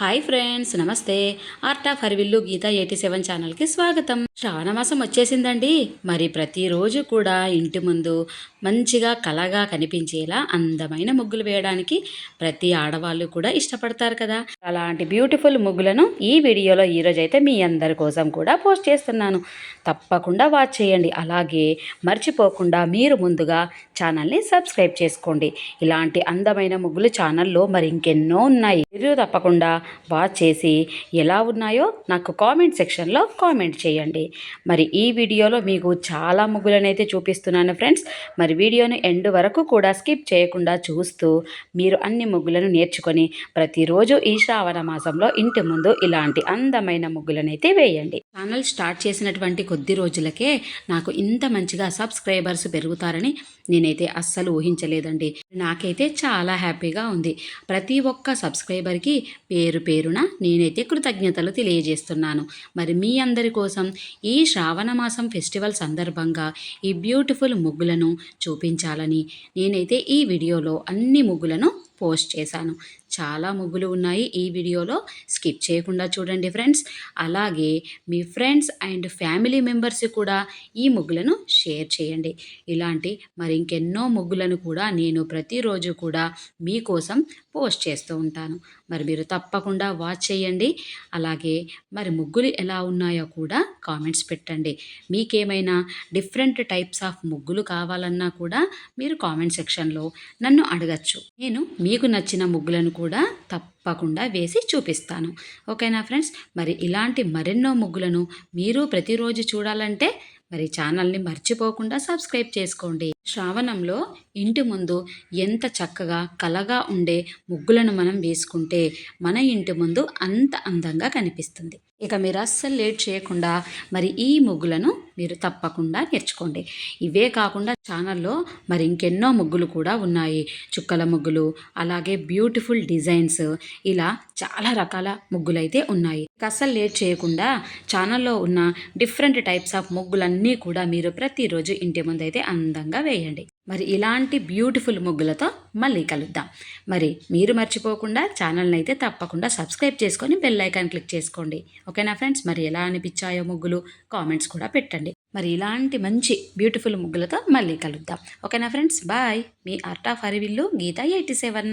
Hi friends, నమస్తే. Art of హరివిల్లు గీత 87 ఛానల్కి స్వాగతం. శ్రావణ మాసం వచ్చేసిందండి. మరి ప్రతిరోజు కూడా ఇంటి ముందు మంచిగా కళగా కనిపించేలా అందమైన ముగ్గులు వేయడానికి ప్రతి ఆడవాళ్ళు కూడా ఇష్టపడతారు కదా. అలాంటి బ్యూటిఫుల్ ముగ్గులను ఈ వీడియోలో ఈరోజైతే మీ అందరి కోసం కూడా పోస్ట్ చేస్తున్నాను. తప్పకుండా వాచ్ చేయండి. అలాగే మర్చిపోకుండా మీరు ముందుగా ఛానల్ని సబ్స్క్రైబ్ చేసుకోండి. ఇలాంటి అందమైన ముగ్గులు ఛానల్లో మరి ఇంకెన్నో ఉన్నాయి. మీరు తప్పకుండా వాచ్ చేసి ఎలా ఉన్నాయో నాకు కామెంట్ సెక్షన్లో కామెంట్ చేయండి. మరి ఈ వీడియోలో మీకు చాలా ముగ్గులనైతే చూపిస్తున్నాను ఫ్రెండ్స్. మరి వీడియోను ఎండ్ వరకు కూడా స్కిప్ చేయకుండా చూస్తూ మీరు అన్ని ముగ్గులను నేర్చుకొని ప్రతిరోజు ఈ శ్రావణ మాసంలో ఇంటి ముందు ఇలాంటి అందమైన ముగ్గులనైతే వేయండి. ఛానల్ స్టార్ట్ చేసినటువంటి కొద్ది రోజులకే నాకు ఇంత మంచిగా సబ్స్క్రైబర్స్ పెరుగుతారని నేనైతే అస్సలు ఊహించలేదండి. నాకైతే చాలా హ్యాపీగా ఉంది. ప్రతి ఒక్క సబ్స్క్రైబర్కి పేరు పేరున నేనైతే కృతజ్ఞతలు తెలియజేస్తున్నాను. మరి మీ అందరి కోసం ఈ శ్రావణ మాసం ఫెస్టివల్ సందర్భంగా ఈ బ్యూటిఫుల్ ముగ్గులను చూపించాలని నేనైతే ఈ వీడియోలో అన్ని ముగ్గులను పోస్ట్ చేశాను. చాలా ముగ్గులు ఉన్నాయి ఈ వీడియోలో, స్కిప్ చేయకుండా చూడండి ఫ్రెండ్స్. అలాగే మీ ఫ్రెండ్స్ అండ్ ఫ్యామిలీ మెంబర్స్ కూడా ఈ ముగ్గులను షేర్ చేయండి. ఇలాంటి మరి ఇంకెన్నో ముగ్గులను కూడా నేను ప్రతిరోజు కూడా మీకోసం పోస్ట్ చేస్తూ ఉంటాను. మరి మీరు తప్పకుండా వాచ్ చేయండి. అలాగే మరి ముగ్గులు ఎలా ఉన్నాయో కూడా కామెంట్స్ పెట్టండి. మీకేమైనా డిఫరెంట్ టైప్స్ ఆఫ్ ముగ్గులు కావాలన్నా కూడా మీరు కామెంట్ సెక్షన్లో నన్ను అడగచ్చు. నేను మీకు నచ్చిన ముగ్గులను కూడా తప్పకుండా వేసి చూపిస్తాను. ఓకేనా ఫ్రెండ్స్? మరి ఇలాంటి మరెన్నో ముగ్గులను మీరు ప్రతిరోజు చూడాలంటే మరి ఛానల్ని మర్చిపోకుండా సబ్స్క్రైబ్ చేసుకోండి. శ్రావణంలో ఇంటి ముందు ఎంత చక్కగా కళగా ఉండే ముగ్గులను మనం వేసుకుంటే మన ఇంటి ముందు అంత అందంగా కనిపిస్తుంది. ఇక మీరు అస్సలు లేట్ చేయకుండా మరి ఈ ముగ్గులను మీరు తప్పకుండా నేర్చుకోండి. ఇవే కాకుండా ఛానల్లో మరి ఇంకెన్నో ముగ్గులు కూడా ఉన్నాయి. చుక్కల ముగ్గులు, అలాగే బ్యూటిఫుల్ డిజైన్స్, ఇలా చాలా రకాల ముగ్గులు అయితే ఉన్నాయి. అస్సలు లేట్ చేయకుండా ఛానల్లో ఉన్న డిఫరెంట్ టైప్స్ ఆఫ్ ముగ్గులన్నీ కూడా మీరు ప్రతిరోజు ఇంటి ముందు అయితే అందంగా వేయండి. మరి ఇలాంటి బ్యూటిఫుల్ ముగ్గులతో మళ్ళీ కలుద్దాం. మరి మీరు మర్చిపోకుండా ఛానల్ని అయితే తప్పకుండా సబ్స్క్రైబ్ చేసుకొని బెల్ ఐకాన్ క్లిక్ చేసుకోండి. ఓకేనా ఫ్రెండ్స్? మరి ఎలా అనిపించాయో ముగ్గులు కామెంట్స్ కూడా పెట్టండి. మరి ఇలాంటి మంచి బ్యూటిఫుల్ ముగ్గులతో మళ్ళీ కలుద్దాం. ఓకేనా ఫ్రెండ్స్? బాయ్. మీ ఆర్ట్ ఆఫ్ హరివిల్లు గీత 87.